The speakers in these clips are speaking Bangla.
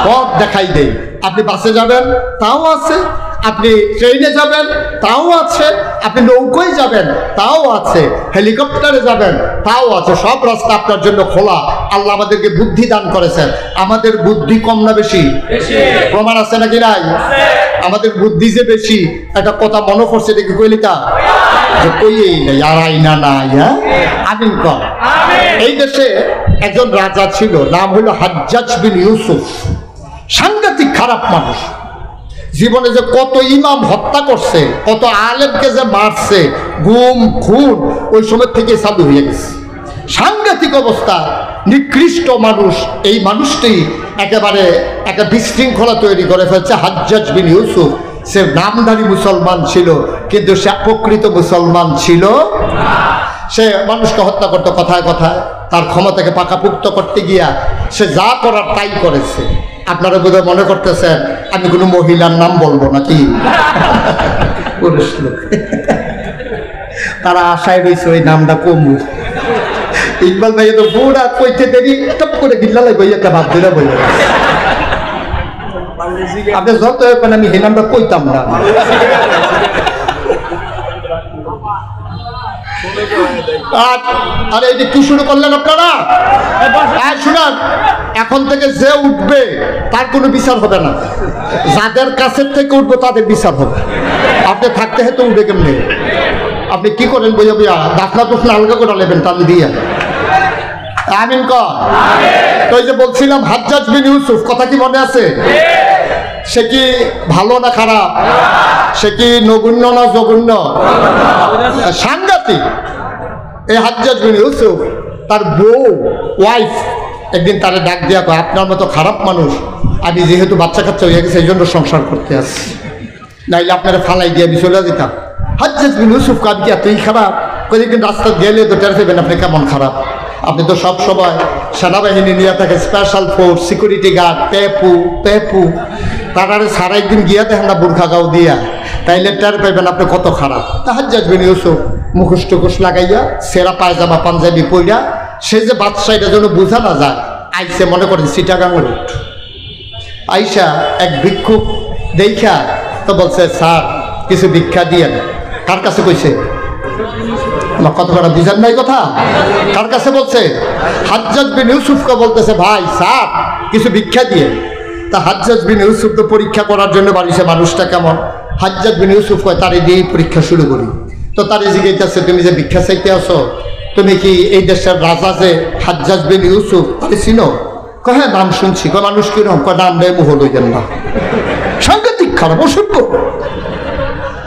পথ দেখাই দেই। আপনি বাসে যাবেন তাও আছে, আপনি ট্রেনে যাবেন তাও আছে, আপনি নৌকোয় যাবেন তাও আছে, হেলিকপ্টারে যাবেন তাও আছে, সব রাস্তা আপনার জন্য খোলা। আল্লাহ আমাদেরকে বুদ্ধি দান করেছেন। আমাদের বুদ্ধি কম না বেশি? প্রমাণ আছে নাকি নাই? আমাদের বুদ্ধি যে বেশি, একটা কথা মনে করছে দেখি কইলিতা যে কইয়েই নাই, আর আইনা নাই। হ্যাঁ, আমিন কর। এই দেশে একজন রাজা ছিল, নাম হলো হাজ্জাজ বিন ইউসুফ। সাংঘাতিক খারাপ মানুষ। জীবনে যে কত ইমাম হত্যা করছে, কত আলেমকে যে মারছে, গুম খুন ওই সময় থেকে চালু হয়ে গেছে। সাংঘাতিক অবস্থা, নিকৃষ্ট মানুষ। এই মানুষটি একেবারে একটা বিশৃঙ্খলা তৈরি করে ফেলছে। হাজ্জাজ বিন ইউসুফ সে নামধারী মুসলমান ছিল, কিন্তু সে প্রকৃত মুসলমান ছিল। সে মানুষকে হত্যা করতো কথায় কথায়, তার ক্ষমতাকে পাকাপুক্ত করতে গিয়া সে যা করার তাই করেছে। আপনারা বোধহয় মনে করতেছেন আমি কোনো মহিলার নাম বলবো নাকি? পুরুষ লোক, তারা আশায় রয়েছে ওই নামটা কমু। ইকবাল ভাই তো পুরা কইতে দেরি টপ করে গিল্লা লাগবে, একটা ভাব ধরে বই। আপনি যত এখন আমি এই নামটা কইতাম না। আরে এই যে কি শুরু করলেন আপনারা? শুনান, এখন থেকে যে উঠবে তার কোনো বিচার হবে না, যাদের কাছের থেকে উঠবে তাদের বিচার হবে। আপনি থাকতে হেতু উঠবে কেমনি? আপনি কি করেন বইয়া বইয়া দাফনা টুফনা আলগা করে নেবেন টান দিয়া। আমিন কর। তো এই যে বলছিলাম হাজ্জাজ বিন ইউসুফ, কথা কি মনে আছে? সে কি ভালো না খারাপ? সে কি নগণ্য না জঘন্য? সাংঘাতিক। এই হাজ্জাজ বিন ইউসুফ তার বউ ওয়াইফ একদিন তারে ডাক দিয়া কয়, আপনার মতো খারাপ মানুষ আমি যেহেতু বাচ্চা কাচ্চা হয়ে গেছে এই জন্য সংসার করতে আসছি, নাইলে আপনারা ফালাই দিয়ে আমি চলে যেতাম। হাজ্জাজ বিন ইউসুফ কাজ কি এতই খারাপ? কয়েকদিন রাস্তা গেলে তো টের পেবেন আপনি কেমন খারাপ। আপনি তো সব সময় সেনাবাহিনী নিয়ে থাকে, স্পেশাল ফোর্স, সিকিউরিটি গার্ড, পেপু তারারে সারা একদিন গিয়া দেখেন না বুর্খা গাও দিয়া, তাইলে টের পাইবেন আপনি কত খারাপ। হাজ্জাজ বিন ইউসুফ মুখোশ টুখোশ লাগাইয়া, সেরা পায়জামা পাঞ্জাবি পইরা, সে যে বাদশা এটা যেন বোঝা না যায়, আইসে মনে করেন চিটাগাং রুট। আইসা এক ভিক্ষুক দেখা তো বলছে, স্যার কিছু ভিক্ষা দিয়েন। কার কাছে কইছে? আমার কত কটা বুঝেন নাই কথা? কার কাছে বলছে? হাজ্জাজ বিন ইউসুফকে বলতেছে, ভাই স্যার কিছু ভিক্ষা দিয়ে। তা হাজ্জাজ বিন ইউসুফ তো পরীক্ষা করার জন্য বাড়িছে মানুষটা কেমন। হাজ্জাজ বিন ইউসুফ কয় তারে দিয়েই পরীক্ষা শুরু করি। তো তারে জিজ্ঞাসা, তুমি যে ভিক্ষা চাইতে আসো, তুমি কি এই দেশের রাজা যে হাজ্জাজ বিন ইউসুফ তারে চিনো? কয় হ্যাঁ নাম শুনছি। কয় মানুষ কিরকম? কয় নাম নেই মুহ লইলেন না। সাংঘাতিক খারাপ, অসভ্য।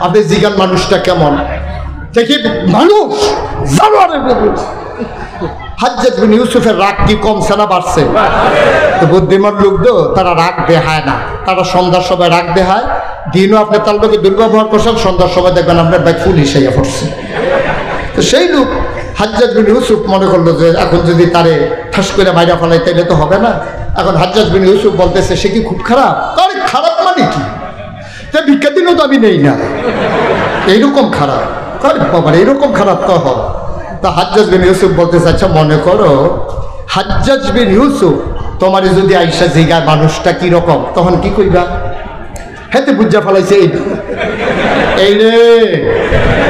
আপনি জিজ্ঞান মানুষটা কেমন দেখি, মানুষ জানোয়ারের মানুষ। হাজ্জাজ বিন ইউসুফের রাগ কি কমছে না বাড়ছে? বুদ্ধিমান লোক তো তারা রাগ দেখায় না, তারা সন্ধ্যার সময় রাগ দেখায়। দিনও আপনি তার লোকে দুর্ব্যবহার করছেন, সন্ধ্যার সময় দেখবেন আপনার ব্যাগ পুলিশ হইয়া পড়ছে। তো সেই লোক হাজ্জাজ বিন ইউসুফ মনে করলো যে এখন যদি তারে ঠাস করে মাইরা ফেলাই তাইলে তো হবে না। এখন হাজ্জাজ বিন ইউসুফ বলতেছে, সে কি খুব খারাপ? আরে খারাপ মানে কি? তা ভিক্ষা দিনও তো আমি নেই না, এইরকম খারাপ। বাবার এইরকম খারাপ তো হয়। তা হাজ্জাজ বিন ইউসুফ বলতেছে, আচ্ছা মনে করো হাজ্জাজ বিন ইউসুফ তোমারে যদি আইসা জিগায় মানুষটা কিরকম, তখন কি কইবা? হেতে বুঝা ফেলাইছে এই রে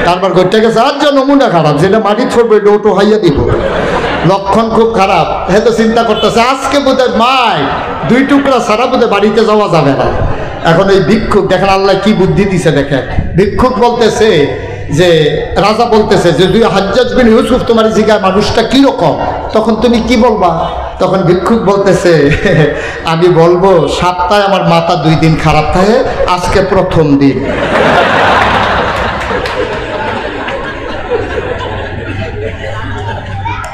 তারপর ঘটতে গেছে। আর যে নমুনা খারাপ, যেটা মাটি ছড়বে ওটো হাইয়া দিব, লক্ষণ খুব খারাপ। হেতে চিন্তা করতেছে আজকে বোধহয় মাই দুই টুকরা সারা বোধহয় বাড়িতে যাওয়া যাবে না। এখন এই ভিক্ষুক দেখেন আল্লাহ কি বুদ্ধি দিছে দেখেন। ভিক্ষুক বলতেছে যে, রাজা বলতেছে যে তুই হাজ্জাজ বিন ইউসুফ তোমার জিগায় মানুষটা কিরকম, তখন তুমি কি বলবা? তখন ভিক্ষুক বলতেছে, আমি বলবো সপ্তাহে আমার মাথা 2 দিন খারাপ থাকে, আজকে প্রথম দিন।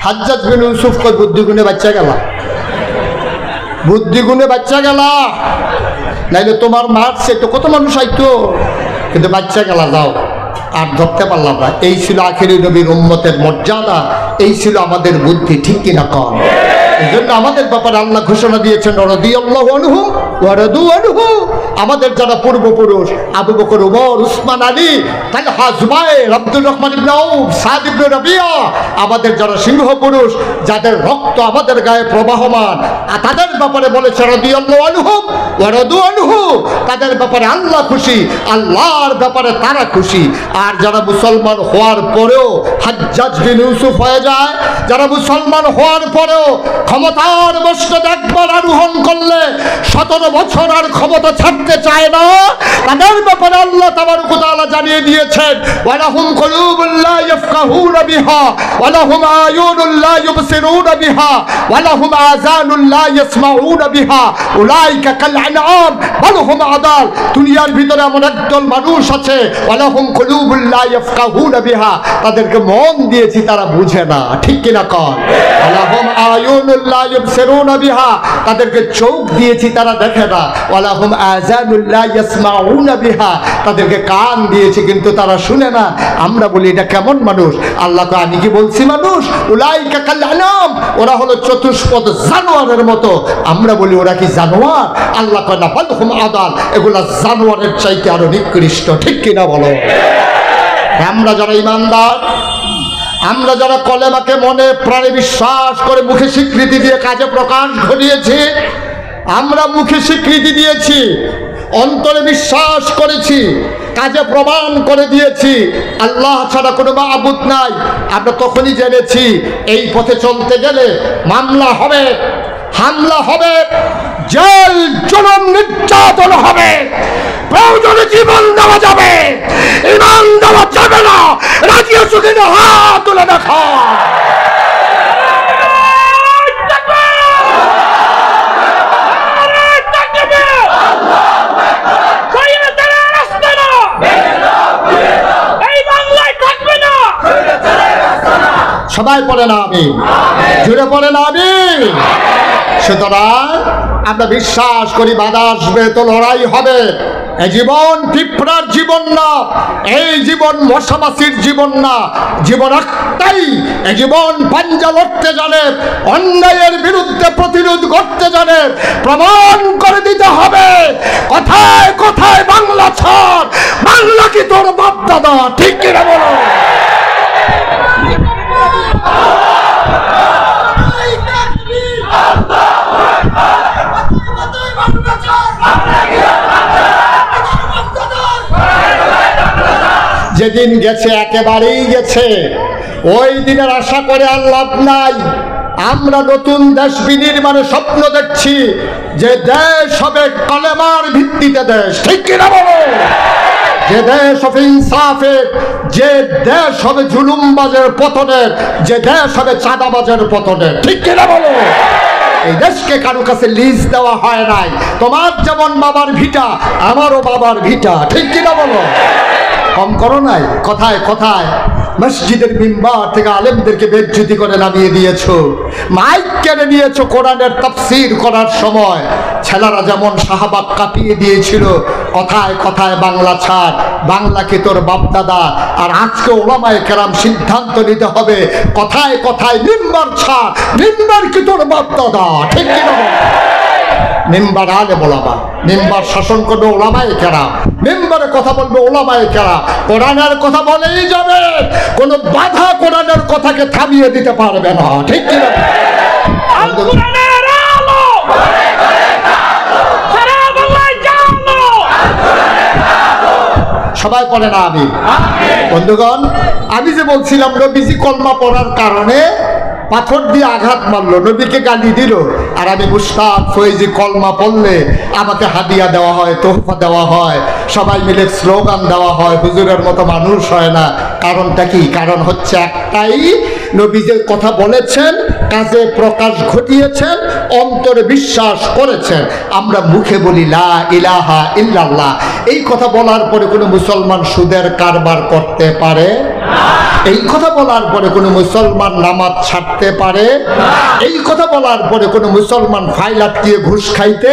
হাজ্জাজ বিন ইউসুফ কই বুদ্ধি গুণে বাচ্চা গেলা, বুদ্ধি গুণে বাচ্চা গেলা, নাইলে তোমার মারছে তো কত মানুষ আইতো, কিন্তু বাচ্চা গেলা যাও আর ধরতে পারলাম না। এই ছিল আখিরি নবীর উম্মতের মর্যাদা, এই ছিল আমাদের বুদ্ধি, ঠিক কিনা কন? এই জন্য আমাদের ব্যাপারে আল্লাহ ঘোষণা দিয়েছেন রাদিয়াল্লাহু আনহুম ওয়া রাদু আনহু। আমাদের যারা পূর্বপুরুষ আবু বকর, ওমর, উসমান, আলী, তালহা, জুবায়ের, আব্দুর রহমান ইবনে আউফ, সাদ ইবনে রাবিয়া, আমাদের যারা সিংহ পুরুষ, যাদের রক্ত আমাদের গায়ে প্রবাহমান, তাদের ব্যাপারে বলেছে রাদিয়াল্লাহু আনহুম ওয়া রাদু আনহু। তাদের ব্যাপারে আল্লাহ খুশি, আল্লাহর ব্যাপারে তারা খুশি। আর যারা মুসলমান হওয়ার পরেও হাজ্জাজ বিন ইউসুফ হয়ে যায়, যারা মুসলমান হওয়ার পরেও ক্ষমতার মসনদে একবার আরোহণ করলে 17 বছর আর ক্ষমতা ছাড়তে চায় না, তাদের ব্যাপারে আল্লাহ তাবারক ওয়া তাআলা জানিয়ে দিয়েছেন ওয়ালাহুম কুলুবুন লা ইয়াফকাহুনা বিহা ওয়ালাহুম আয়ুনুন লা ইউবসিরুনা বিহা ওয়ালাহুম আযানুন লা ইয়াসমাউনা বিহা উলাইকা কাল আনআম বাল হুম আদাল। দুনিয়ার ভিতরে এমন একদল মানুষ আছে ওয়ালাহুম কুলুবুন লা ইয়াফকাহুনা বিহা, তাদেরকে মন দিয়েছি তারা বুঝে না, ঠিক কিনা কর। ওয়ালাহুম আয়ুনুন লা ইউবসিরুনা বিহা, তাদেরকে চোখ দিয়েছি তারা দেখে না। ওয়ালাহুম আযানুন লা ইয়াসমাউনা বিহা, তাদেরকে কান দিয়েছি কিন্তু তারা শুনে না। আমরা বলি এটা কেমন মানুষ? আল্লাহ কয় আমি কি বলছি মানুষ? উলাইকা কাল আনাম, ওরা হলো চতুষ্পদ জানোয়ারের মতো। আমরা বলি ওরা কি জানোয়ার? আল্লাহ কয় না, বাল হুম আদাল, এগুলা জানোয়ারের চাইতে আরো নিকৃষ্ট, ঠিক কিনা বলো? আমরা যারা ইমানদার, আমরা যারা কলেমাকে মনে প্রাণে বিশ্বাস করে মুখে স্বীকৃতি দিয়ে কাজে প্রকাশ ঘটিয়েছি, আমরা মুখে স্বীকৃতি দিয়েছি, অন্তরে বিশ্বাস করেছি, কাজে প্রমাণ করে দিয়েছি আল্লাহ ছাড়া কোনো মাবুদ নাই, আমরা তখনই জেনেছি এই পথে চলতে গেলে মামলা হবে, হামলা হবে, জেল জুলুম নির্যাতন হবে, প্রয়োজনে জীবন দেওয়া যাবে, ইমান দেওয়া যাবে না। রাজি আছো কিনা হাত তুলে দেখা। সবাই পড়ে না আমি, জুড়ে পড়ে না আমি। সুতরাং আমরা বিশ্বাস করি বাধা আসবে তো লড়াই হবে। এই জীবন পিঁপড়ার জীবন না, এই জীবন মশামাছির জীবন না, জীবন একটাই। এই জীবন পাঞ্জা লড়তে জানে, অন্যায়ের বিরুদ্ধে প্রতিরোধ করতে জানে, প্রমাণ করে দিতে হবে। কথায় কথায় বাংলা ছাড়, বাংলা কি তোর বাপ দাদা, ঠিক কিনা বলো? যেদিন গেছে একেবারেই গেছে, ওই দিনের আশা করে আর লাভ নাই। আমরা নতুন দেশ বিনির্মাণের স্বপ্ন দেখছি, যে দেশ হবে কলেমার ভিত্তিতে দেশ, ঠিক কিনা বলো? যে দেশ হবে ইনসাফের, যে দেশ হবে জুলুমবাজের পতনের, যে দেশ হবে চাঁদাবাজের পতনের, ঠিক কিনা বলো? এই দেশকে কারো কাছে লিজ দেওয়া হয় নাই। তোমার যেমন বাবার ভিটা, আমারও বাবার ভিটা, ঠিক কিনা বলো? কম করো নাই। কথায় কথায় মসজিদের মিম্বার থেকে আলেমদেরকে বেজ্জতি করে নামিয়ে দিয়েছো, মাইক কেড়ে নিয়েছো কোরআনের তাফসীর করার সময়। ছেলেরা যেমন শাহবাগ কাঁপিয়ে দিয়েছিল, কথায় কথায় বাংলা ছাড়, বাংলা কি তোর বাপদাদা। আর আজকে ওলামায়ে কেরাম সিদ্ধান্ত নিতে হবে, কথায় কথায় মিম্বার ছাড়, মিম্বার কি তোর বাপদাদা, ঠিক কিনা? মেম্বার আলে বলাবা, মেম্বার শাসন করবে ওলামায়ে কেরাম, মেম্বারে কথা বলবে ওলামায়ে কেরাম, কোরআনের কথা বলেই যাবে, কোনো বাধা কোরআনের কথাকে থামিয়ে দিতে পারবে না, ঠিক কিনা? সবাই পড়ে না আমি। বন্ধুগণ, আমি যে বলছিলাম নবীজি কলমা পড়ার কারণে পাথর দিয়ে আঘাত মারলো, নবীকে গালি দিল, আর আমি মুস্তাক ফৈজি কলমা পড়লে আমাকে হাদিয়া দেওয়া হয়, তোহফা দেওয়া হয়, সবাই মিলে স্লোগান দেওয়া হয়, হুজুরের মতো মানুষ হয় না। কারণটা কি? কারণ হচ্ছে একটাই, নবী যে কথা বলেছেন, কাজে প্রকাশ ঘটিয়েছেন, অন্তরে বিশ্বাস করেছেন। আমরা মুখে বলি লা ইলাহা ইল্লাল্লাহ, এই কথা বলার পরে কোনো মুসলমান সুদের কারবার করতে পারে? এই কথা বলার পরে কোনো মুসলমান নামাজ ছাড়তে পারে? এই কথা বলার পরে কোনো মুসলমান ফাইল আটকিয়ে ঘুষ খাইতে?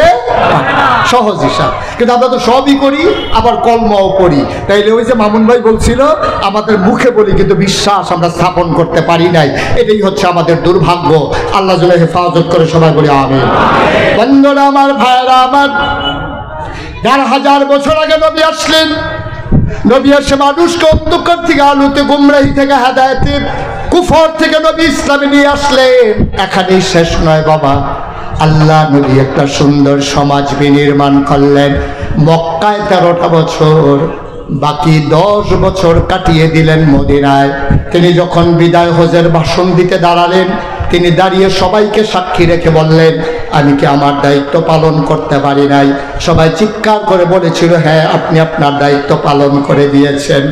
সহজ হিসাব। কিন্তু আমরা তো সবই করি, আবার কলমাও পড়ি। তাইলে ওই যে মামুন ভাই বলছিল, আমাদের মুখে বলি কিন্তু বিশ্বাস আমরা স্থাপন করতে পারি নাই। এটাই হচ্ছে আমাদের দুর্ভাগ্য। আল্লাহ যেন হেফাজত করে, সবাই বলি আমিন। বন্ধুরা আমার, ভাইরা আমার, ১,৫০০ বছর আগে নবী আসলেন। নবী এসে মানুষকে অন্ধকার থেকে আলোতে, গুমরাহি থেকে হেদায়েতে, কুফর থেকে নবী ইসলামে নিয়ে আসলেন। এখানেই শেষ নয় বাবা, আল্লাহ নবী একটা সুন্দর সমাজ বিনির্মাণ করলেন। মক্কায় ১৩টা বছর, বাকি ১০ বছর কাটিয়ে দিলেন মদিনায়। তিনি যখন বিদায় হজের ভাষণ দিতে দাঁড়ালেন, তিনি দাঁড়িয়ে সবাইকে সাক্ষী রেখে বললেন, আমি কি আমার দায়িত্ব পালন করতে পারি নাই? সবাই চিৎকার করে বলেছিল, হ্যাঁ আপনি আপনার দায়িত্ব পালন করে দিয়েছেন।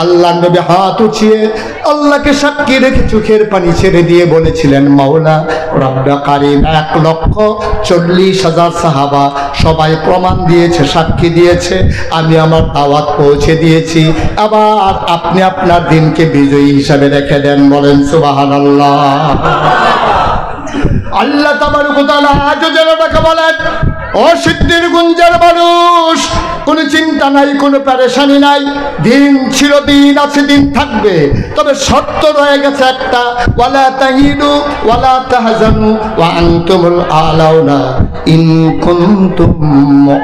আল্লাহ নবী হাত উঠিয়ে আল্লাহকে সাক্ষী রেখে চোখের পানি ছেড়ে দিয়ে বলেছিলেন, মাওলা রব্বে কারীম। ১,৪০,০০০ সাহাবা সবাই প্রমাণ দিয়েছে, সাক্ষী দিয়েছে, আমি আমার দাওয়াত পৌঁছে দিয়েছি। আবার আপনি আপনার দিনকে বিজয়ী হিসাবে রেখে দেন। বলেন সুবহানাল্লাহ। আল্লাহ তাবারক ওয়া তাআলা আজও যেন তাকে বলেন, ও সিদ্ধির গুঞ্জের মানুষ, কোনো চিন্তা নাই, কোনো পেরেশানি নাই। দিন ছিল, দিন আছে, দিন থাকবে। তবে শর্ত রয়ে গেছে একটা, ওয়ালা তাহিনু ওয়ালা তাহজানু ওয়া আনতুমুল আলাউনা ইন কুনতুম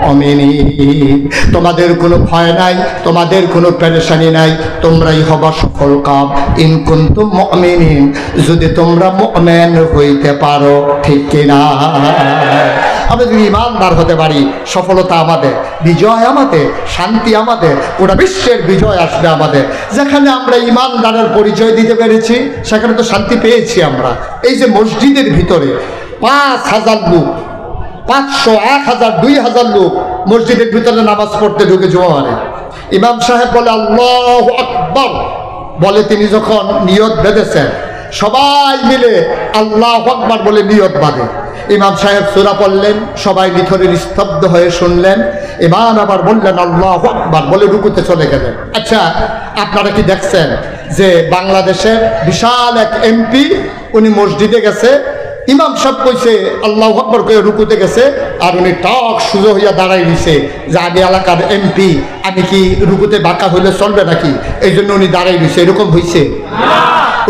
মুমিনিন। তোমাদের কোনো ভয় নাই, তোমাদের কোনো পেরেশানি নাই, তোমরাই হবা সফল কাম। ইন কুনতুম মুমিনিন, যদি তোমরা মুমিন হইতে পারো। ঠিক কিনা? আমরা যদি ইমানদার হতে পারি, সফলতা আমাদের, বিজয় আমাদের, শান্তি আমাদের, ওটা বিশ্বের বিজয় আসবে আমাদের। যেখানে আমরা ইমানদারের পরিচয় দিতে পেরেছি, সেখানে তো শান্তি পেয়েছি আমরা। এই যে মসজিদের ভিতরে ৫,০০০ লোক, ৫০০, ১,০০০, ২,০০০ লোক মসজিদের ভিতরে নামাজ পড়তে ঢুকে জোয়ারে, ইমাম সাহেব বলে আল্লাহু আকবার বলে, তিনি যখন নিয়ত বেঁধেছেন, সবাই মিলে আল্লাহু আকবার বলে নিয়ত বাঁধে। ইমাম সাহেব সূরা পড়লেন, সবাই নিথরে স্তব্ধ হয়ে শুনলেন। ইমাম আবার বললেন আল্লাহু আকবার বলে রুকুতে চলে গেলেন। আচ্ছা, আপনারা কি দেখছেন যে বাংলাদেশের বিশাল এক এমপি, উনি মসজিদে গেছে, ইমাম সাহেব কইছে আল্লাহু আকবার কয়ে রুকুতে গেছে, আর উনি টক সুজো হইয়া দাঁড়াই দিছে যে আমি এলাকার এমপি, আমি কি রুকুতে বাঁকা হইলে চলবে নাকি? এই জন্য উনি দাঁড়াই দিছে। এরকম হয়েছে?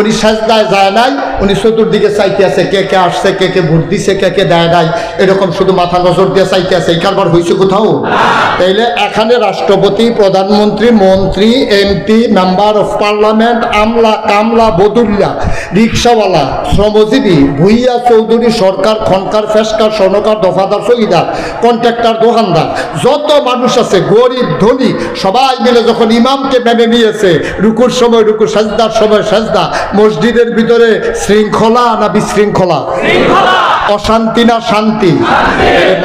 উনি সাজদায় যায় নাই, উনি চতুর্দিকে চাইতে আছে, কে কে আসছে, কে কে ভোট দিছে, কে কে দেয় নাই, এরকম শুধু মাথা নজর দিয়ে চাইতে আছে। এই কারবার হয়েছে কোথাও? তাইলে এখানে রাষ্ট্রপতি, প্রধানমন্ত্রী, মন্ত্রী, এমপি, মেম্বার অফ পার্লামেন্ট, আমলা, কামলা, বদুল্লা, রিক্সাওয়ালা, শ্রমজীবী, ভুইয়া, চৌধুরী, সরকার, খনকার, ফেসকার, স্বর্ণকার, দফাদার, চৌকিদার, কন্ট্রাক্টর, দোকানদার, যত মানুষ আছে, গরিব ধনী, সবাই মিলে যখন ইমামকে মেনে নিয়েছে, রুকুর সময় রুকু, সাজদার সময় সাজদা, মসজিদের ভিতরে শৃঙ্খলা না বিশৃঙ্খলা? অশান্তি না শান্তি?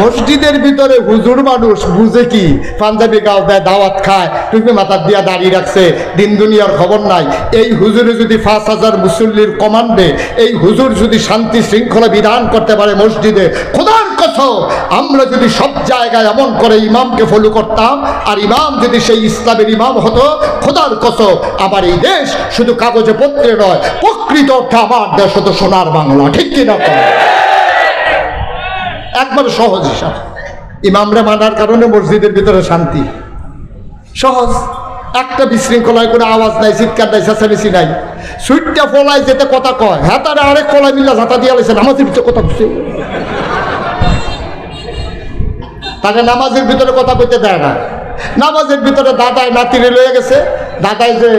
মসজিদের ভিতরে হুজুর মানুষ বুঝে কি? পাঞ্জাবি গাও দেয়, দাওয়াত খায়, টুপি মাথার দিয়া দাঁড়িয়ে রাখছে, দিন দুনিয়ার খবর নাই। এই হুজুরে যদি ৫,০০০ মুসল্লির কমান্ডে এই হুজুর যদি শান্তি শৃঙ্খলা বিধান করতে পারে মসজিদে, খোদার কসম আমরা যদি সব জায়গায় এমন করে ইমামকে ফলো করতাম, আর ইমাম যদি সেই ইসলামের ইমাম হতো, খোদার কসম আমার এই দেশ শুধু কাগজে পত্রে নয়, প্রকৃত অর্থে আমার দেশ হতো সোনার বাংলা। ঠিক কিনা? একবারে সহজ হিসাব। ইমামরা মানার কারণে মসজিদের ভিতরে শান্তি সহজ। একটা বিশৃঙ্খলায় কোনো আওয়াজ নাই, চিৎকার নাই, চেঁচামেচি নাই। সুইটটা ফলায় যেতে কথা কয়, হ্যাঁ তারা আরেক ফলায় মিল্লা ঝাঁটা দিয়ে আলাইছে, নামাজের ভিতরে কথা বুঝছে, তাকে নামাজের ভিতরে কথা বলতে দেয় না। নামাজের ভিতরে দাদায় নাতিরে লয়ে গেছে, দাদাই যে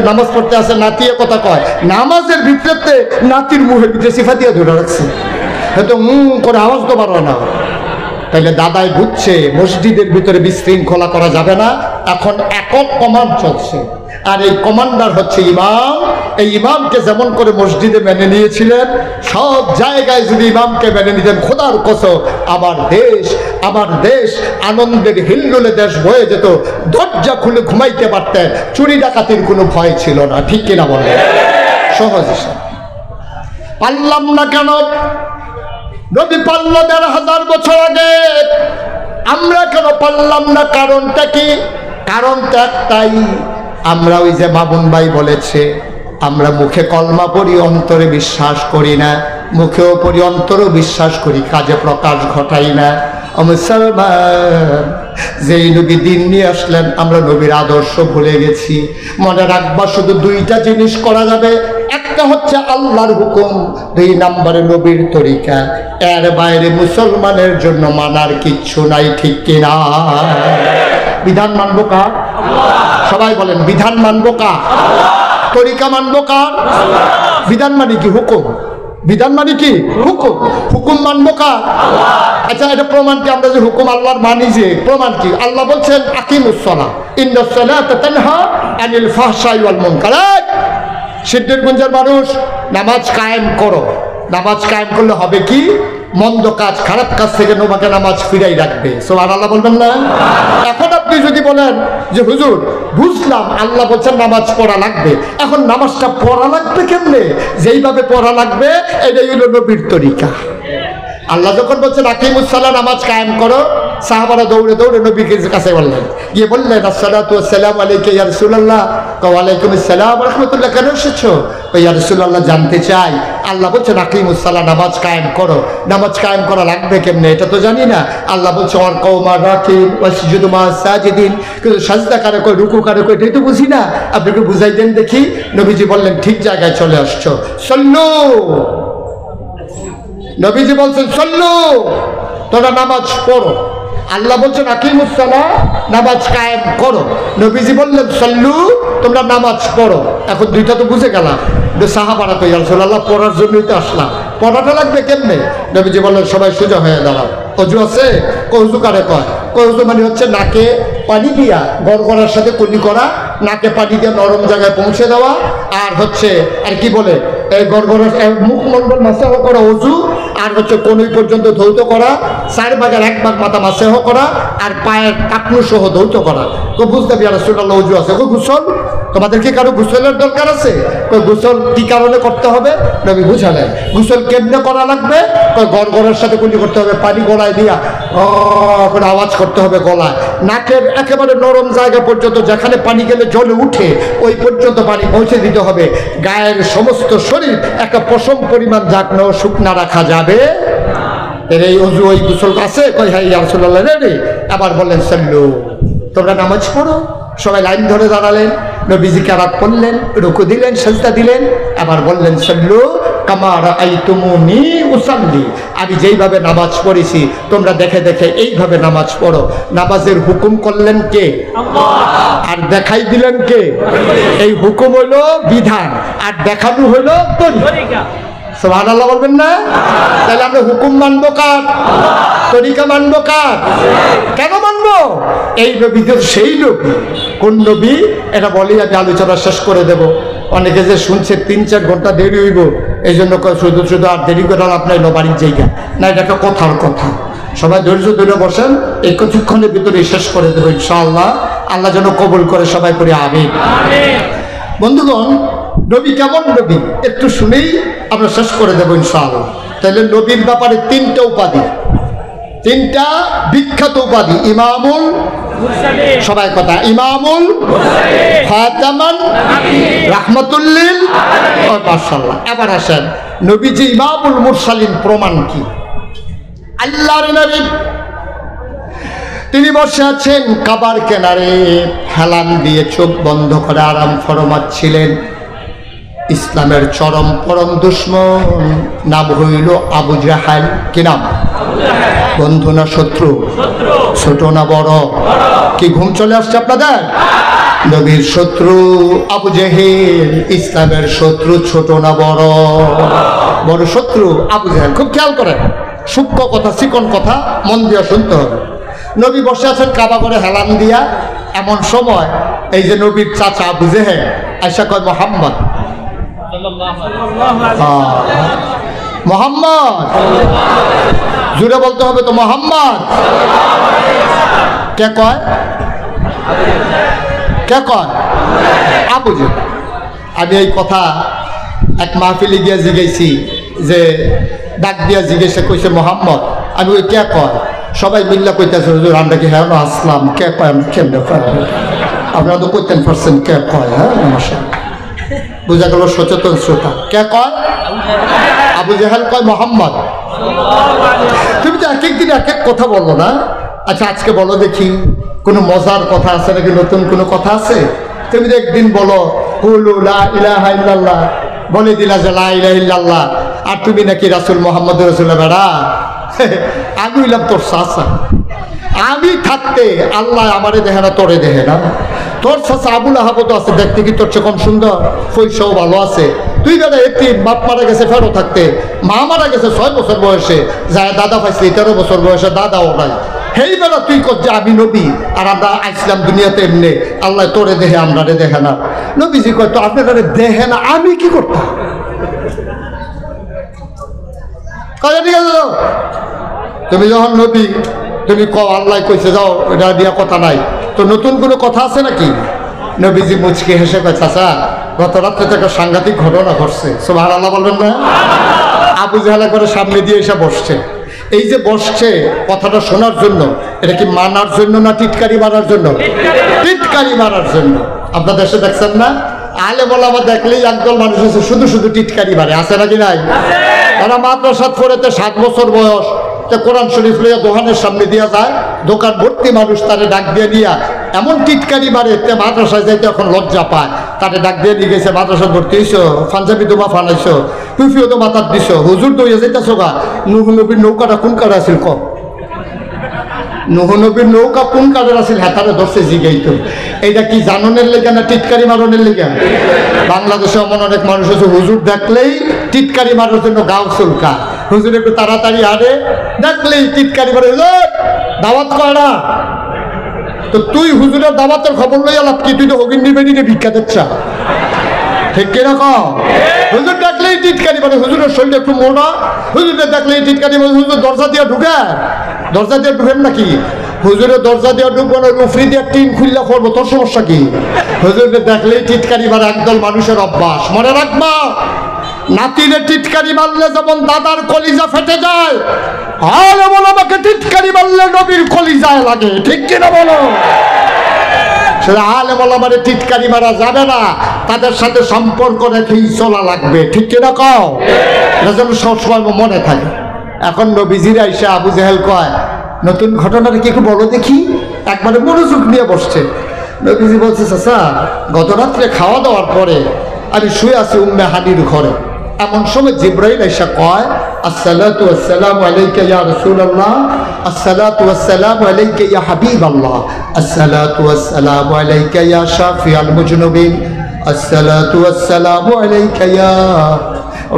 নামাজ পড়তে আসে, নাতিয়ে কথা কয়, নামাজের ভিতরে নাতির মুখের ভিতরে সিফা দিয়ে ধরে রাখছে, হয়তো করে আওয়াজ তো পারো না। তাইলে দাদাই বুঝছে মসজিদের ভিতরে বিশৃঙ্খলা করা যাবে না। এখন একক কমান্ড চলছে, আর এই কমান্ডার হচ্ছে ইমাম। এই ইমামকে যেমন করে মসজিদে মেনে নিয়েছিলেন, সব জায়গায় যদি ইমামকে মেনে নিতেন, খোদার কসম আমার দেশ আনন্দের হিল্লোলে দেশ বয়ে যেত, দরজা খুলে ঘুমাইতে পারতেন, চুরি ডাকাতির কোনো ভয় ছিল না। ঠিক কিনা বলেন? সহজ হিসাব। পারলাম না কেন? নবী পারল ১,৫০০ বছর আগে, আমরা কেন পারলাম না? কারণটা কি? কারণটা একটাই, আমরা ওই যে মামুন ভাই বলেছে, আমরা মুখে কলমা পড়ি, অন্তরে বিশ্বাস করি না। মুখেও পড়ি, অন্তরেও বিশ্বাস করি, কাজে প্রকাশ ঘটাই না। ও মুসলমান, যেই নবী দিন নিয়ে আসলেন আমরা নবীর আদর্শ ভুলে গেছি। মনে রাখবা শুধু দুইটা জিনিস করা যাবে, একটা হচ্ছে আল্লাহর হুকুম, 2 নম্বরে নবীর তরিকা। এর বাইরে মুসলমানের জন্য মানার কিচ্ছু নাই, ঠিক কিনা? বিধান মানবো কার? সবাই বলেন, বিধান মানবো কার? তরিকা মানবো কার? বিধান মানে কি? হুকুম। বিধান মানে কি? হুকুম। হুকুম মানবো কার? আচ্ছা, এটা প্রমাণ কি? আমরা যে হুকুম আল্লাহর মানি, যে প্রমাণ কি? আল্লাহ বলছেন আকিমুস সালাহ ইন্নাস সালাতা তানহা আনিল ফাহশাই ওয়াল মুনকার। সিদ্ধিরগঞ্জের মানুষ, নামাজ কায়েম করো। নামাজ কায়েম করলে হবে কি? মন্দ কাজ, খারাপ কাজ থেকে তোমাকে নামাজ ফিরাই রাখবে। সুবহানাল্লাহ বলবেন না? এখন আপনি যদি বলেন যে হুজুর বুঝলাম আল্লাহ বলছেন নামাজ পড়া লাগবে, এখন নামাজটা পড়া লাগবে কেমনে? যেইভাবে পড়া লাগবে এটাই হলো নবীর তরিকা। আল্লাহ যখন বলছেন আকিমুস সালাহ, নামাজ কায়েম করো, সাহাবারা দৌড়ে দৌড়ে নবীর কাছে বললেন, গিয়ে বললেন আসসালাতু ওয়াসসালামু আলাইকা ইয়া রাসূলুল্লাহ। ওয়া আলাইকুম আসসালাম ওয়া রাহমাতুল্লাহ। কেন এসেছো? ইয়া রাসূলুল্লাহ জানতে চাই, আল্লাহ বলছেন আকিমুস সালাহ, নামাজ কায়েম করো। নামাজ কায়েম করা লাগবে কেমনে এটা তো জানি না। আল্লাহ বলছে ওয়ার কওমা রাকিন ওয়াসজুদু মা সাজিদিন, কিন্তু সাজদা কারে কয়, রুকু কারে কয়, এটাই তো বুঝি না, আপনি একটু বুঝাই দেন দেখি। নবীজি বললেন ঠিক জায়গায় চলে আসছো, সল্লু। নবীজি বলছেন সল্লু, তোমরা নামাজ পড়ো। আল্লাহ বলছেন আকিমুস সালাহ, নামাজ কায়েম করো। নবীজি বললেন সল্লু, তোমরা নামাজ পড়ো। এখন দুইটা তো বুঝে গেলাম। সাহাবারা তো ইয়া রাসূলুল্লাহ পড়ার জন্যই তো আসলাম, পড়াটা লাগবে কেমনে? নবীজি বললেন সবাই সোজা হয়ে দাঁড়াও। অজু আছে? অজু কারে কয়? অজু মানে হচ্ছে নাকে পানি দিয়া গড়গড়ার সাথে কুলি করা, নাকে পানি দিয়ে নরম জায়গায় পৌঁছে দেওয়া, আর হচ্ছে আর কি বলে এই গড়গড়ার মুখমণ্ডল মাসাহ করা অজু, আর হচ্ছে কনুই পর্যন্ত ধৌত করা, 4 ভাগের 1 ভাগ মাথা মাসাহ করা, আর পায়ের টাকনু সহ ধৌত করা। তো বুঝতে ইয়া রাসূলুল্লাহ অজু আছে। গোসল? তোমাদের কি কারো গোসলের দরকার আছে? গোসল কি কারণে করতে হবে? নবী বুঝালেন। গোসল কেমনে করা লাগবে? গড়গড়ার সাথে কুলি করতে হবে, পানি গলায় দিয়া করে আওয়াজ করতে হবে গলায়, নাকের একেবারে নরম জায়গা পর্যন্ত, যেখানে পানি গেলে জলে উঠে ওই পর্যন্ত পানি পৌঁছে দিতে হবে। গায়ের সমস্ত শরীর একটা পশম পরিমাণ জাগনা ও শুকনা রাখা যাবে। এর এই অজু ওই গোসল আছে? কই হ্যাঁ ইয়া রাসূলুল্লাহ রে। আবার বললেন সাল্লু, তোমরা নামাজ পড়ো। সবাই লাইন ধরে দাঁড়ালেন, নবীজি কেরাত পড়লেন, রুকু দিলেন, সাজদা দিলেন, আবার বললেন সাল্লু কামা রাআইতুমুনি উসাল্লি, আমি যেইভাবে নামাজ পড়েছি তোমরা দেখে দেখে এইভাবে নামাজ পড়ো। নামাজের হুকুম করলেন কে? আল্লাহ। আর দেখাই দিলেন কে? এই হুকুম হলো বিধান, আর দেখানো হলো তরিকা। সুবহানাল্লাহ বলবেন না? তাহলে আমরা হুকুম মানবো কার? তরিকা মানবো কার? কেন মানবো? এই নবী তো সেই নবী। কোন নবী? এটা বলি আমি আলোচনা শেষ করে দেব। অনেকে যে শুনছে 3-4 ঘন্টা দেরি হইব, এই জন্য শুধু শুধু আর দেরি করার আপনার বাড়ির জায়গা না, এটা একটা কথার কথা। সবাই ধৈর্য ধরে বসেন, এই কিছুক্ষণের ভিতরে শেষ করে দেবো ইনশাআল্লাহ। আল্লাহ যেন কবুল করে, সবাই করে আমিন। বন্ধুগণ, নবী কেমন নবী একটু শুনেই আমরা শেষ করে দেবো ইনশাআল্লাহ। তাহলে নবীর ব্যাপারে 3টা উপাধি, 3টা বিখ্যাত উপাধি। ইমামুল, সবাই কথা, ইমামুল, খাতামান, রাহমাতুল লিল আলামিন। মাশাআল্লাহ। এবার আসেন, নবীজি ইমামুল মুরসালিন প্রমাণ কি? আল্লাহর নবী তিনি বসে আছেন কাবার কিনারে, হেলান দিয়ে চোখ বন্ধ করে আরাম ফরমাচ্ছিলেন। ইসলামের চরম পরম দুশ্মন, নাম হইল আবু জাহাল। কি নাম? বন্ধু না শত্রু? ছোট না বড়? কি ঘুম চলে আসছে আপনাদের? নবীর শত্রু আবু জেহেল, ইসলামের শত্রু ছোট না বড়? বড় শত্রু আবু জেহেল। খুব খেয়াল করেন, সূক্ষ্ম কথা, চিকন কথা মন দিয়ে শুনতে হবে। নবী বসে আছেন কাবা করে হেলান দিয়া। এমন সময় এই যে নবীর চাচা আবু জেহেল আয়েশা কয় মোহাম্মদ, মোহাম্মদ, জুড়ে বলতে হবে তো, মোহাম্মদ। কে কয়? কে কয়? আবু জেহেল। আমি এই কথা এক মাহফিলে গিয়ে জিজ্ঞেসি, যে ডাক দিয়া জিজ্ঞেসে কইছে মোহাম্মদ। আমি ওই কে কয়? সবাই মিল্লা কইতেছে হুজুর আমরা কি হ্যাঁ আসলাম, কে কয়? আমি কেমনে কয়? আপনারা তো কইতেন পারছেন কে কয়। হ্যাঁ, নমস্কার। বুঝা গেল সচেতন শ্রোতা। কে কয়? আবু জেহেল কয় মোহাম্মদ। তুমি তো এক একদিন এক এক কথা বলো না। আচ্ছা আজকে বলো দেখি কোনো মজার কথা আছে নাকি, নতুন কোনো কথা আছে? তুমি তো একদিন বলো কুলু লা ইলাহা ইল্লাল্লাহ, বলে দিলা যে লা ইলাহা ইল্লাল্লাহ, আর তুমি নাকি রাসূল মুহাম্মদ রাসূলুল্লাহ। বেড়া আমি হইলাম তোর চাচা, আমি থাকতে আল্লাহ আমারে দেখে না, তোরে দেখে না। তোর চাচা আবুল আহাব তো আছে, দেখতে কি তোর চেয়ে কম সুন্দর? পয়সাও ভালো আছে। তুই দাদা এতিম, বাপ মারা গেছে ফেরো থাকতে, মা মারা গেছে 6 বছর বয়সে, যায় দাদা পাইছে 13 বছর বয়সে, দাদাও নাই। হেই বেলা তুই কর যে আমি নবী আর আমরা আসলাম দুনিয়াতে এমনি, আল্লাহ তোরে দেখে আমরারে দেখে না। নবীজি কয় তো আপনারা দেখে না, আমি কি করতাম? ঠিক আছে, তুমি যখন নবী তুমি কও আল্লাহ কইছে যাও, এটা দিয়া কথা নাই। তো নতুন কোনো কথা আছে নাকি? নবীজি মুচকি হেসে কয় চাচা গত রাত্রে তো একটা সাংঘাতিক ঘটনা ঘটছে। সুবহানাল্লাহ বলবেন না? আবু জাহেল করে সামনে দিয়ে এসে বসছে। এই যে বসছে কথাটা শোনার জন্য, এটা কি মানার জন্য না টিটকারি মারার জন্য? টিটকারি মারার জন্য। আপনার দেশে দেখছেন না, আলেম ওলামা দেখলেই একদল মানুষ আছে শুধু শুধু টিটকারি মারে, আছে নাকি নাই? তারা মাদ্রাসাত পড়েতে 7 বছর বয়স, কোরআন শরীফ লইয়া দোকানের সামনে দিয়া যায়, দোকান ভর্তি মানুষ তারে ডাক দিয়ে নিয়া এমন টিটকারি মারে তে মাদ্রাসায় যাইতে এখন লজ্জা পায়। তারে ডাক দিয়ে নিয়ে গেছে, মাদ্রাসা ভর্তি হইছো, পাঞ্জাবি তোমা ফানাইছো, টুফিও তো মাথার দিছো, হুজুর তো হইয়া যাইতেছো গা। নুহ নবীর নৌকাটা কোন কারে আছিল ক? নুহ নবীর নৌকা কোন কাজের আছিল? হাতারে ধরছে জিগাইতো। এইটা কি জাননের লেগে না টিটকারি মারনের লেগে? বাংলাদেশে এমন অনেক মানুষ আছে হুজুর দেখলেই টিটকারি মারার জন্য গাও চুলকা, হুজুর একটু তাড়াতাড়ি আরে দেখলেই টিটকারি মারে, দাওয়াত কর না। তো তুই হুজুরের দাওয়াতের খবর লইয়া লাভ কি? তুই তো হগিন নিবেদিনে ভিক্ষা দিচ্ছা, ঠিক কিরকম? হুজুর ডাকলেই টিটকারি মানে, হুজুরের শরীর একটু মোটা, হুজুরের ডাকলেই টিটকারি মানে। হুজুর দরজা দিয়ে ঢুকে, দরজা দিয়ে ঢুকেন নাকি? হুজুরের দরজা দিয়ে ঢুকবো না, রুফরি দিয়ে টিন খুললে করবো, তোর সমস্যা কি? হুজুরের দেখলেই টিটকারি মানে একদল মানুষের অভ্যাস। মনে রাখবা, নাতিরে টিটকারি মারলে যেমন দাদার কলিজা ফেটে যায়, আরে বলো আমাকে টিটকারি মারলে নবীর কলিজায় লাগে, ঠিক কিনা বলো? সেটা আলে বলা মানে টিটকারি মারা যাবে না, তাদের সাথে সম্পর্ক রেখেই চলা লাগবে, ঠিক কিনা কও? এটা যেন সবসময় মনে থাকে। এখন নবীজিরা এসে আবু জাহেল কয় নতুন ঘটনাটা কি একটু বলো দেখি। একবারে মনোযোগ নিয়ে বসছে। নবীজি বলছে চাচা গত রাত্রে খাওয়া দাওয়ার পরে আমি শুয়ে আছি উম্মে হানির ঘরে, এমন সময় জিব্রাইল এসে কয় আসসালাতু ওয়াসসালামু আলাইকা ইয়া রাসূলুল্লাহ, আসসালাতু ওয়াসসালামু আলাইকা ইয়া হাবিবাল্লাহ, আসসালাতু ওয়াসসালামু আলাইকা ইয়া শাফিআল মুজনুবিন, আসসালাতু ওয়াসসালামু আলাইকা ইয়া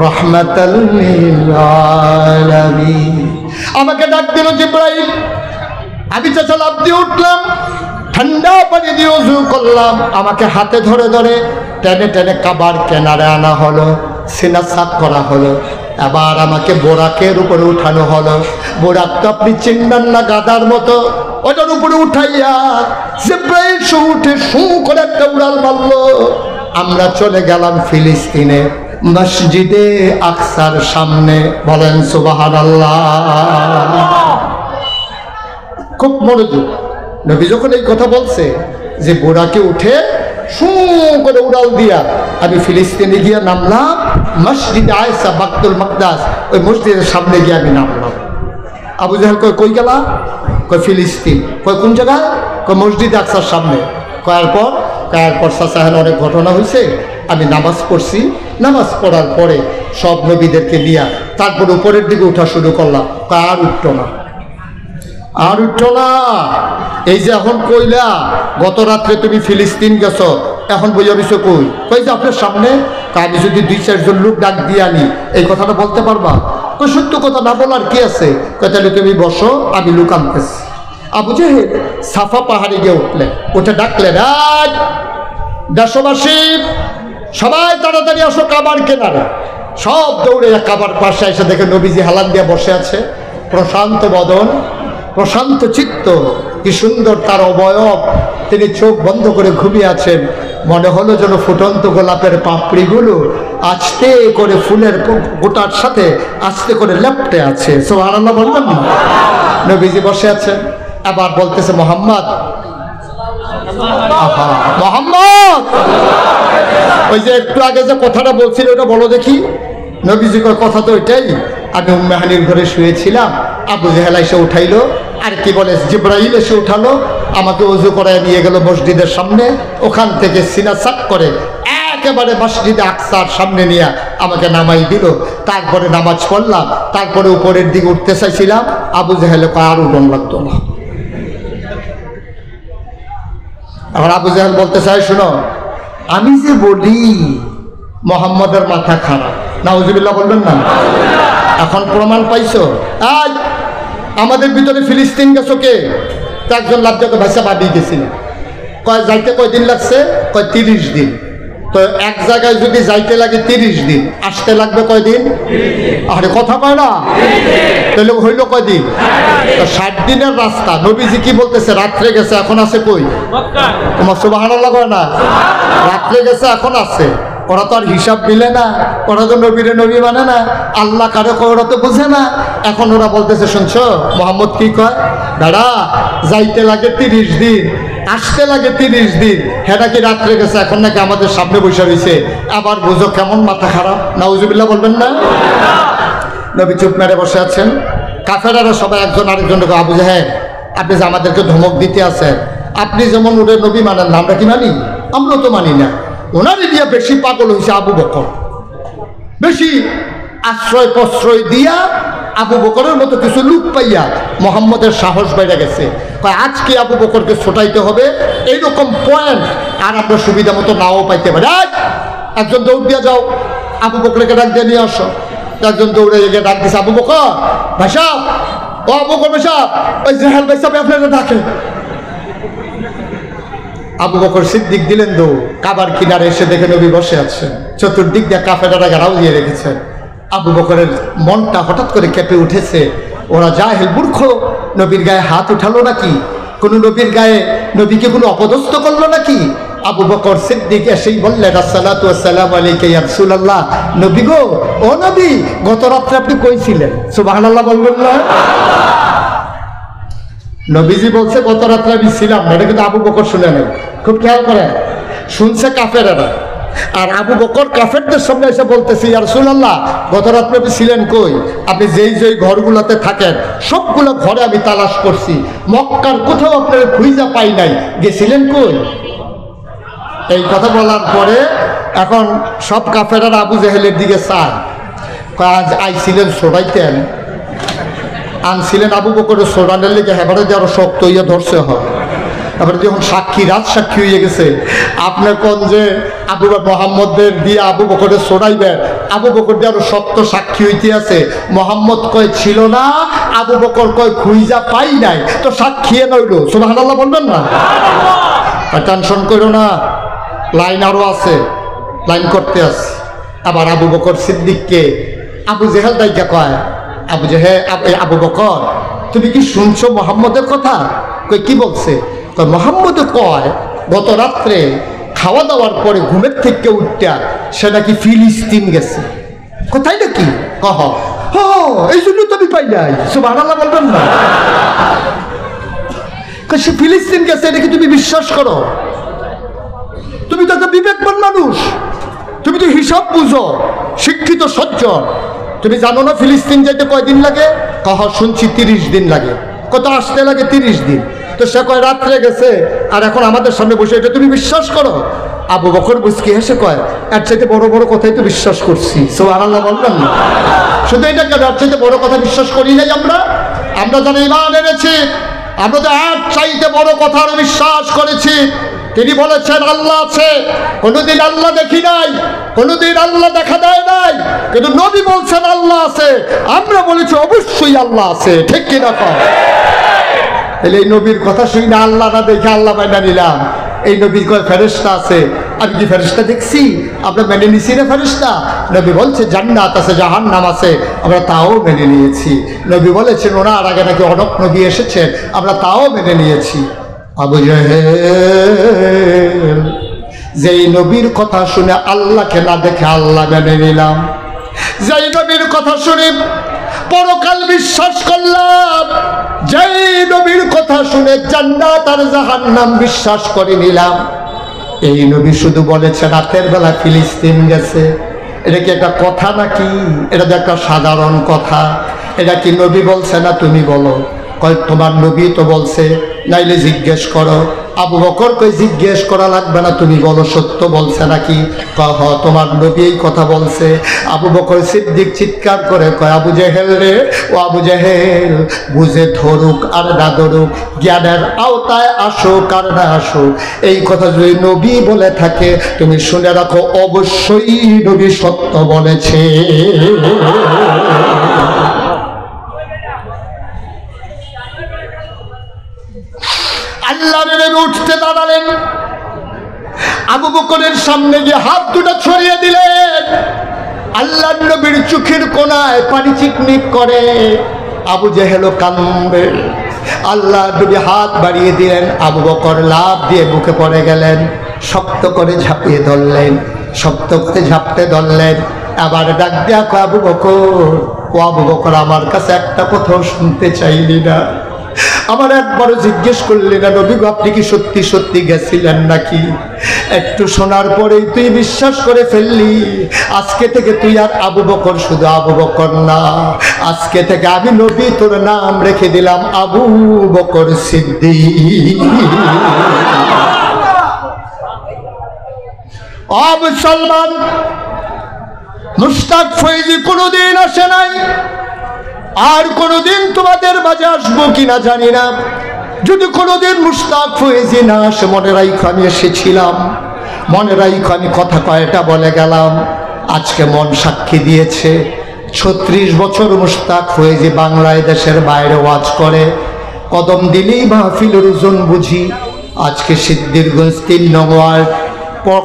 রাহমাতাল লিল আলামিন। আমাকে ডাক দিল জিব্রাইল, আমি চাচা লাফ দিয়ে উঠলাম, ঠান্ডা পানি দিয়ে ওযু করলাম, আমাকে হাতে ধরে ধরে টেনে টেনে কাবার কেনারে আনা হলো, সিনা সাফ করা হলো, আবার আমাকে বোরাকের উপরে উঠানো হলো। বোরাক তো আপনি চিনবেন না, গাদার মতো, ওটার উপরে উঠাইয়া জিব্রাইল উঠে শু করে একটা উড়াল মারলো। আমরা চলে গেলাম ফিলিস্তিনে, মসজিদে আকসার সামনে। বলেন সুবহানাল্লাহ। খুব মনোযোগ। নবী যখন এই কথা বলছে যে বোরাকে উঠে শু করে উড়াল দিয়া আমি ফিলিস্তিনে গিয়ে নামলাম, মসজিদ আয়েশা বাকতুল মাকদাস, ওই মসজিদের সামনে গিয়ে আমি নামলাম। আবু জাহেল কয় কই গেলা? কয় ফিলিস্তিন। কয় কোন জায়গায়? কয় মসজিদ আকসার সামনে। কয়ার পর চাচাহেন অনেক ঘটনা হয়েছে, আমি নামাজ পড়ছি, নামাজ পড়ার পরে সব নবীদেরকে নিয়ে তারপর উপরের দিকে উঠা শুরু করলাম। আর উঠতো না, আর উঠতো না। এই যে এখন কইলা গত রাত্রে তুমি ফিলিস্তিন গেছো, এখন বইয়া রইছো কই? কই যে আপনার সামনে। আমি যদি 2-4 জন লোক ডাক দিয়ে আনি এই কথাটা বলতে পারবা? তো সত্য কথা না বলার কি আছে? তাহলে তুমি বসো, আমি লোক আনতেছি। আবু জাহেল সাফা পাহাড়ে গিয়ে উঠলেন, উঠে ডাকলেন দেশবাসী সবাই তাড়াতাড়ি আসো কাবার কেনারে। সব দৌড়ে কাবার পাশে এসে দেখে নবীজি হালান দিয়ে বসে আছে, প্রশান্ত বদন, প্রশান্ত চিত্ত, কি সুন্দর তার অবয়ব। তিনি চোখ বন্ধ করে ঘুমিয়ে আছেন। মনে হলো যেন ফুটন্ত গোলাপের পাপড়িগুলো আস্তে করে ফুলের গোটার সাথে আস্তে করে লেপটে আছে। সুবহানাল্লাহ বললাম না? নবীজি বসে আছেন, আবার বলতেছে মোহাম্মদ, মোহাম্মদ। ওই যে একটু আগে যে কথাটা বলছিল ওটা বলো দেখি। নবীজি কয় কথা তো ওইটাই, আমি উম্মে হানির ঘরে শুয়েছিলাম, আবু জেহেল এসে উঠাইলো, আর কি বলে জিব্রাইল এসে উঠালো, আমাকে ওযু করায় নিয়ে গেল মসজিদের সামনে, ওখান থেকে সিনা সাক করে একেবারে মসজিদে আকসার সামনে নিয়ে আমাকে নামাই দিল। তারপরে নামাজ পড়লাম, তারপরে উপরের দিকে উঠতে চাইছিলাম, আবু জেহেল আর উঠন লাগতো না। এখন আবু জেহেল বলতে চাই, শোনো আমি যে বলি মোহাম্মদের মাথা খারাপ, নাউজুবিল্লাহ বলবেন না? এখন প্রমাণ পাইছো? আজ আমাদের ভিতরে ফিলিস্তিন গেছো কে? তো একজন লাভজাকে ভাইসা ভাবি গেছিল, কয় যাইতে কয়দিন লাগছে? কয় 30 দিন। তো এক জায়গায় যদি যাইতে লাগে 30 দিন, আসতে লাগবে কয়দিন? আরে কথা কয় না, তাহলে হইল কয়দিন? 60 দিনের রাস্তা। নবীজি কি বলতেছে? রাত্রে গেছে, এখন আছে কই? তোমার সুবহানাল্লাহ কয় না? রাত্রে গেছে, এখন আছে। ওরা তো আর হিসাব মিলে না, ওরা তো নবীরে নবী মানে না, আল্লাহ কারে কয় ওরা তো বুঝে না। এখন ওরা বলতেছে, শুনছো মোহাম্মদ কি কয়? দাঁড়া, যাইতে লাগে 30 দিন, আসতে লাগে 30 দিন, হ্যাঁ নাকি রাত্রে গেছে, এখন নাকি আমাদের সামনে বসে রয়েছে। আবার বুঝো কেমন মাথা খারাপ, নাউজুবিল্লাহ বলবেন না? নবী চুপ মেরে বসে আছেন। কাফেরারা সবাই একজন আরেকজনকে, আবু জাহেল আপনি যে আমাদেরকে ধমক দিতে আছেন, আপনি যেমন ওদের নবী মানেন না, আমরা কি মানি? আমরাও তো মানি না। ওনারই দিয়া বেশি পাগল হয়েছে আবু বকর, বেশি আশ্রয় প্রশ্রয় দিয়া আবু বকরের মতো কিছু লোক পাইয়া মোহাম্মদের সাহস বেড়ে গেছে। আজকে আবু বকরকে ছোটাইতে হবে, এইরকম পয়েন্ট আর আমরা সুবিধা মতো নাও পাইতে পারি। একজন দৌড় দিয়া যাও, আবু বকরকে ডাক দিয়ে নিয়ে আসো। একজন দৌড়ে গিয়ে ডাক দিছে, আবু বকর ভাই সাহেব, ও আবু বকর ভাই সাহেব, ওই জেহেল ভাই সাহেব আপনারা ডাকে। আবু বকর সিদ্দিক দিলেন দৌড়, কাবার কিনারে এসে দেখে নবী বসে আছেন, চতুর্দিক দিয়ে কাফেররা ঘেরাও দিয়ে রেখেছেন। আবু বকরের মনটা হঠাৎ করে কেঁপে উঠেছে। ওরা জাহেল মূর্খ, নবীর গায়ে হাত উঠালো নাকি? কোন নবীর গায়ে নবীকে কোনো অপদস্থ করলো নাকি? আবু বকর সিদ্দিক এসেই বললেন, আসসালাতু ওয়াসসালামু আলাইকা ইয়া রাসূলুল্লাহ, নবী গো, ও নবী, গত রাত্রে আপনি কই ছিলেন? সুবহানাল্লাহ বলবেন না? নবীজি বলছে গত রাত্রে আমি ছিলাম না, এটা কিন্তু আবু বকর শুনে নেই। খুব খেয়াল করেন, শুনছে কাফেরেরা, আর আবু বকর কাফেরদের সামনে এসে বলতেছে, ইয়া রাসূলুল্লাহ, গত রাত্রে আপনি ছিলেন কই? আপনি যেই যেই ঘরগুলোতে থাকেন সবগুলো ঘরে আমি তালাশ করছি, মক্কার কোথাও আপনার খুঁজা পাই নাই, গেছিলেন কই? এই কথা বলার পরে এখন সব কাফেররা আবু জেহেলের দিকে চায়, আজ আইছিলেন সবাইতেন, আনছিলেন আবু বকরের সোডানের লেগে হেবারে যে আরো শক্ত হইয়া ধরছে হয়। তারপরে যখন সাক্ষী, রাত সাক্ষী হয়ে গেছে, আপনার কোন যে আবু মোহাম্মদের দিয়ে আবু বকরের সোডাইবেন, আবু বকর দিয়ে আরো শক্ত সাক্ষী হইতে আছে। মোহাম্মদ কয় ছিল না, আবু বকর কয় খুঁজা পাই নাই, তো সাক্ষী নইল। সুবহানাল্লাহ বলবেন না? টেনশন করো না, লাইন আরো আছে, লাইন করতে আছে। আবার আবু বকর সিদ্দিককে আবু জেহেল দাইকা কয়, আবু জেহেল, আবু বকর তুমি কি শুনছো মোহাম্মদের কথা? কই কি বলছে? কয় মোহাম্মদ কয় গত রাত্রে খাওয়া দাওয়ার পরে ঘুমের থেকে উঠটা সে নাকি ফিলিস্তিন গেছে। কোথায় নাকি? কহ এই জন্য তো আমি পাই নাই। সুবহানাল্লাহ বলবেন না? সে ফিলিস্তিন গেছে, এটা কি তুমি বিশ্বাস করো? তুমি তো একটা বিবেকবান মানুষ, তুমি তো হিসাব বুঝো, শিক্ষিত সজ্জন, তুমি জানো না ফিলিস্তিন যেতে কয়দিন লাগে? কহ শুনছি 30 দিন লাগে। কত আসতে লাগে? 30 দিন। তো সে কয় রাত্রে গেছে, আর এখন আমাদের সামনে বসে, এটা তুমি বিশ্বাস করো? আবু বকর বুঝকি হেসে কয়, এর চাইতে বড় বড় কথাই তো বিশ্বাস করছি। সুবহানাল্লাহ বলবেন না? শুধু এটা কেন, এর চাইতে বড় কথা বিশ্বাস করি নাই আমরা? আমরা যারা ঈমান এনেছি, আমরা তো এর চাইতে বড় কথার বিশ্বাস করেছি। তিনি বলেছেন আল্লাহ আছে, কোনোদিন আল্লাহ দেখি নাই, কোনোদিন আল্লাহ দেখা দেয় নাই, কিন্তু নবী বলছেন আল্লাহ আছে, আমরা বলেছি অবশ্যই আল্লাহ আছে। ঠিক কিনা কর? তাহলে এই নবীর কথা শুনি না, আল্লাহ না দেখে আল্লাহ মাইনা নিলাম। এই নবীর কয় ফেরেশতা আছে, আমি কি ফেরেশতা দেখছি? আমরা মেনে নিছি না ফেরেশতা? নবী বলছে জান্নাত আছে, জাহান্নাম আছে, আমরা তাও মেনে নিয়েছি। নবী বলেছেন ওনার আগে নাকি অনেক নবী এসেছেন, আমরা তাও মেনে নিয়েছি। আবু জেহেল যেই নবীর কথা শুনে আল্লাহকে না দেখে আল্লাহ মেনে নিলাম, যেই নবীর কথা শুনে পরকাল বিশ্বাস করলাম, যেই নবীর কথা শুনে জান্নাত আর জাহান্নাম বিশ্বাস করে নিলাম, এই নবী শুধু বলেছে রাতের বেলা ফিলিস্তিন গেছে, এটা কি একটা কথা নাকি? এটা তো একটা সাধারণ কথা। এটা কি নবী বলছে না তুমি বলো? কয় তোমার নবী তো বলছে, নাইলে জিজ্ঞেস করো। আবু বকর কই জিজ্ঞেস করা লাগবে না, তুমি বলো সত্য বলছে নাকি? কয় হ তোমার নবী এই কথা বলছে। আবু বকর সিদ্দিক চিৎকার করে কয় আবু জেহেল রে, ও আবু জেহেল, বুঝে ধরুক আর না ধরুক, জ্ঞানের আওতায় আসুক আর না আসুক, এই কথা যদি নবী বলে থাকে তুমি শুনে রাখো, অবশ্যই নবী সত্য বলেছে। আল্লাহর নবী উঠতে দাঁড়ালেন, আবু বকরের সামনে গিয়ে হাত দুটো ছড়িয়ে দিলেন। আল্লাহর নবীর চোখের কোণায় পানি চিকমিক করে, আবু জেহেল কান্দে। আল্লাহর নবী হাত বাড়িয়ে দিলেন, আবু বকর লাফ দিয়ে বুকে পড়ে গেলেন, শক্ত করে ঝাঁপিয়ে ধরলেন, শক্ত করে ঝাঁপতে ধরলেন। আবার ডাক দেয়া কয় আবু বকর, ও আবু বকর, আমার কাছে একটা কথাও শুনতে চাইলি না, আমার একবারও জিজ্ঞেস করলি না নবী গো আপনি কি সত্যি সত্যি গেছিলেন নাকি? একটু শোনার পরেই তুই বিশ্বাস করে ফেললি। আজকে থেকে তুই আর আবু বকর শুধু আবু বকর না, আজকে থেকে আমি নবী তোর নাম রেখে দিলাম আবু বকর সিদ্দিক। ও মুসলমান, মুশতাক ফৈজি কোনোদিন আসে নাই, আর কোনোদিন তোমাদের মাঝে আসবো কিনা জানি না। যদি কোনোদিন মুশতাক ফৈজি না আসে মনে রাইখো আমি এসেছিলাম, মনে রাইখো আমি কথা কয়টা বলে গেলাম। আজকে মন সাক্ষী দিয়েছে, 36 বছর মুশতাক ফৈজি বাংলায় দেশের বাইরে ওয়াজ করে, কদম দিলেই মাহফিলের ওজন বুঝি। আজকে সিদ্ধিরগঞ্জ 3 নং ওয়ার্ড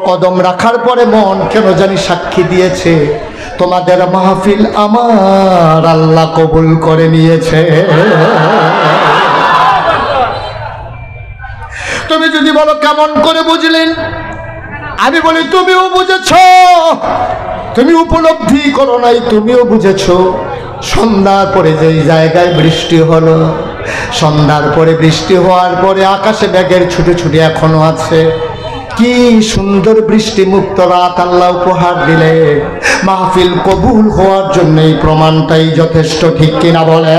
কদম রাখার পরে মন কেন জানি সাক্ষী দিয়েছে, তোমাদের মাহফিল আমার আল্লাহ কবুল করে নিয়েছে। তুমি যদি বলো কেমন করে বুঝলেন, আমি বলি তুমিও বুঝেছ, তুমি উপলব্ধি করো নাই, তুমিও বুঝেছ। সন্ধ্যার পরে যেই জায়গায় বৃষ্টি হলো, সন্ধ্যার পরে বৃষ্টি হওয়ার পরে আকাশে মেঘের ছুটে ছুটে এখনো আছে। কি সুন্দর বৃষ্টি মুক্ত রাত আল্লাহ উপহার দিলে, মাহফিল কবুল হওয়ার জন্য এই প্রমাণটাই যথেষ্ট, ঠিক কিনা বলে?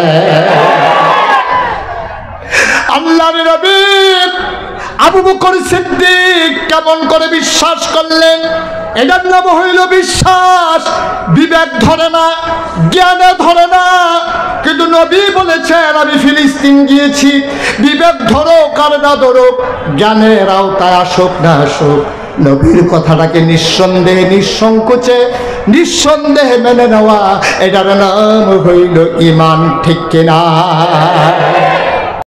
আল্লাহর নবী আবু বকর সিদ্দিক কেমন করে বিশ্বাস করলেন? এটার নাম হইল বিশ্বাস। বিবেক ধরে না, জ্ঞানে ধরে না, কিন্তু নবী বলেছেন আমি ফিলিস্তিন গিয়েছি, বিবেক ধরো কার না ধরো, জ্ঞানের আওতায় আসুক না আসুক, নবীর কথাটাকে নিঃসন্দেহে নিঃসংকোচে নিঃসন্দেহে মেনে নেওয়া, এটার নাম হইল ঈমান, ঠিক কিনা?